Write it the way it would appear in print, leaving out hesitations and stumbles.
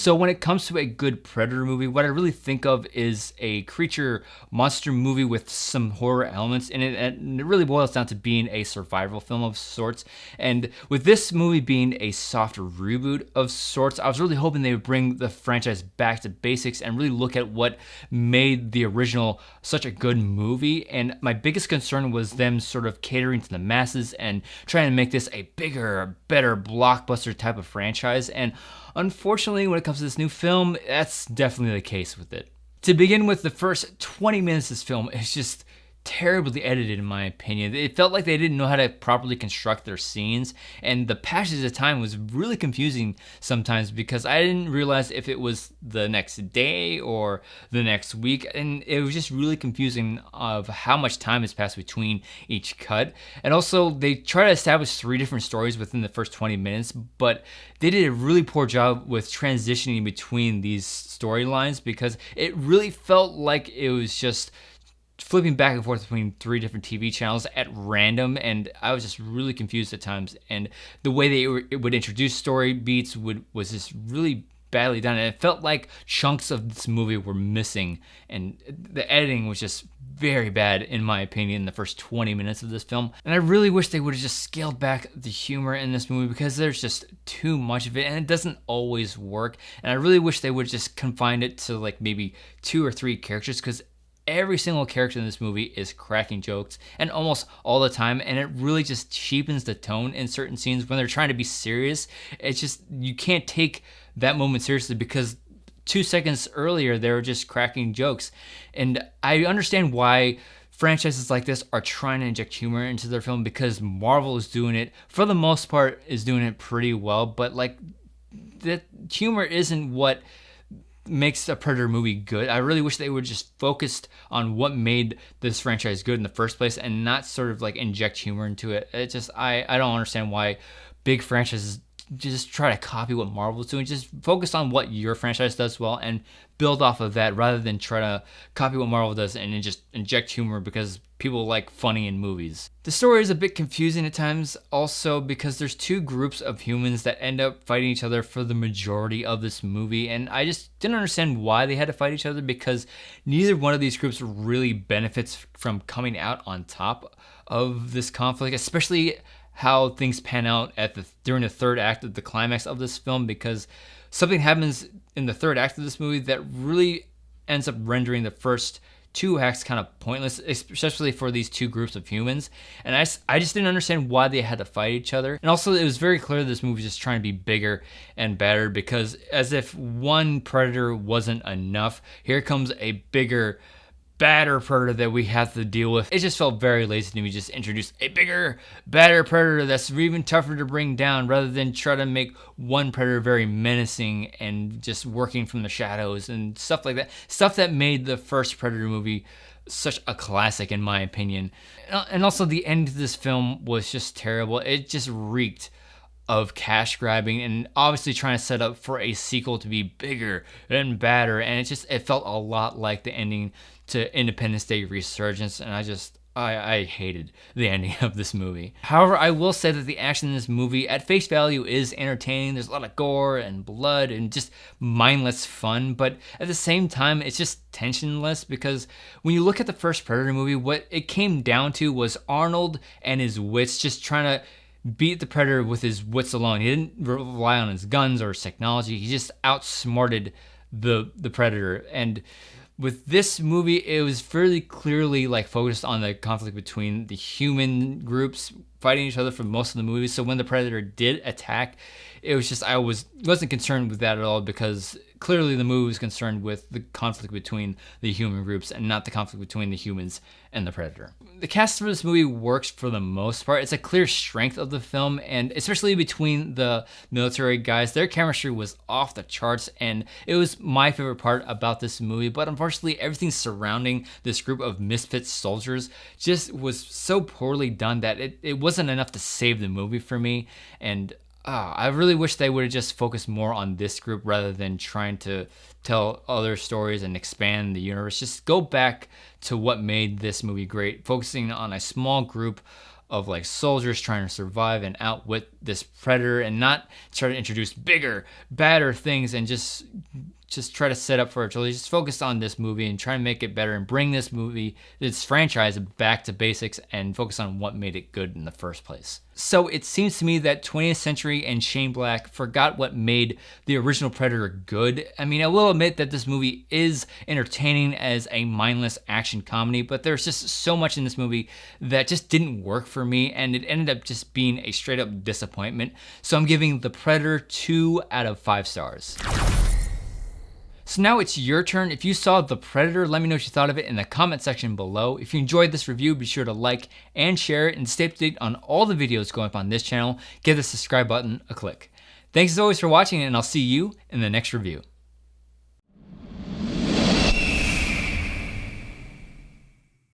So when it comes to a good Predator movie, what I really think of is a creature monster movie with some horror elements in it, and it really boils down to being a survival film of sorts. And with this movie being a soft reboot of sorts, I was really hoping they would bring the franchise back to basics and really look at what made the original such a good movie. And my biggest concern was them sort of catering to the masses and trying to make this a bigger, better blockbuster type of franchise. And unfortunately, when it comes to this new film, that's definitely the case with it. To begin with, the first 20 minutes of this film is just terribly edited, in my opinion. It felt like they didn't know how to properly construct their scenes, and the passage of time was really confusing sometimes because I didn't realize if it was the next day or the next week, and it was just really confusing of how much time has passed between each cut. And also, they try to establish 3 different stories within the first 20 minutes, but they did a really poor job with transitioning between these storylines because it really felt like it was just flipping back and forth between 3 different TV channels at random, and I was just really confused at times. And the way it would introduce story beats was just really badly done, and it felt like chunks of this movie were missing, and the editing was just very bad, in my opinion, in the first 20 minutes of this film. And I really wish they would have just scaled back the humor in this movie because there's just too much of it, and it doesn't always work. And I really wish they would have just confined it to like maybe 2 or 3 characters, because every single character in this movie is cracking jokes, and almost all the time, and it really just cheapens the tone in certain scenes when they're trying to be serious. It's just, you can't take that moment seriously because 2 seconds earlier they were just cracking jokes. And I understand why franchises like this are trying to inject humor into their film, because Marvel is doing it, for the most part, is doing it pretty well, but like, that humor isn't what makes a Predator movie good. I really wish they would just focused on what made this franchise good in the first place and not sort of like inject humor into it. It just, I don't understand why big franchises just try to copy what Marvel's doing. Just focus on what your franchise does well and build off of that, rather than try to copy what Marvel does and then just inject humor because people like funny in movies. The story is a bit confusing at times also because there's 2 groups of humans that end up fighting each other for the majority of this movie, and I just didn't understand why they had to fight each other because neither one of these groups really benefits from coming out on top of this conflict, especially how things pan out during the 3rd act of the climax of this film, because something happens in the 3rd act of this movie that really ends up rendering the first 2 acts kind of pointless, especially for these 2 groups of humans. And I just didn't understand why they had to fight each other. And also, it was very clear this movie was just trying to be bigger and better, because as if one Predator wasn't enough, here comes a bigger, badder Predator that we have to deal with. It just felt very lazy to me, just introduce a bigger, badder Predator that's even tougher to bring down, rather than try to make one Predator very menacing and just working from the shadows and stuff like that. Stuff that made the first Predator movie such a classic, in my opinion. And also, the end of this film was just terrible. It just reeked of cash grabbing and obviously trying to set up for a sequel to be bigger and badder, and it felt a lot like the ending to Independence Day Resurgence, and I hated the ending of this movie. However, I will say that the action in this movie at face value is entertaining. There's a lot of gore and blood and just mindless fun, but at the same time, it's just tensionless, because when you look at the first Predator movie, what it came down to was Arnold and his wits just trying to beat the Predator with his wits alone. He didn't rely on his guns or his technology. He just outsmarted the Predator. And with this movie, it was fairly clearly like focused on the conflict between the human groups fighting each other for most of the movie. So when the Predator did attack, it was just, I wasn't concerned with that at all, because clearly the movie was concerned with the conflict between the human groups and not the conflict between the humans and the Predator. The cast for this movie works for the most part. It's a clear strength of the film, and especially between the military guys, their chemistry was off the charts, and it was my favorite part about this movie. But unfortunately, everything surrounding this group of misfit soldiers just was so poorly done that it wasn't enough to save the movie for me. And I really wish they would have just focused more on this group rather than trying to tell other stories and expand the universe. Just go back to what made this movie great, focusing on a small group of like soldiers trying to survive and outwit this predator, and not try to introduce bigger, badder things and just try to set up for a trilogy. Just focus on this movie and try and make it better and bring this franchise back to basics and focus on what made it good in the first place. So it seems to me that 20th Century and Shane Black forgot what made the original Predator good. I mean, I will admit that this movie is entertaining as a mindless action comedy, but there's just so much in this movie that just didn't work for me, and it ended up just being a straight up disappointment. So I'm giving The Predator 2 out of 5 stars. So now it's your turn. If you saw The Predator, let me know what you thought of it in the comment section below. If you enjoyed this review, be sure to like and share it, and stay up to date on all the videos going up on this channel. Give the subscribe button a click. Thanks as always for watching, and I'll see you in the next review.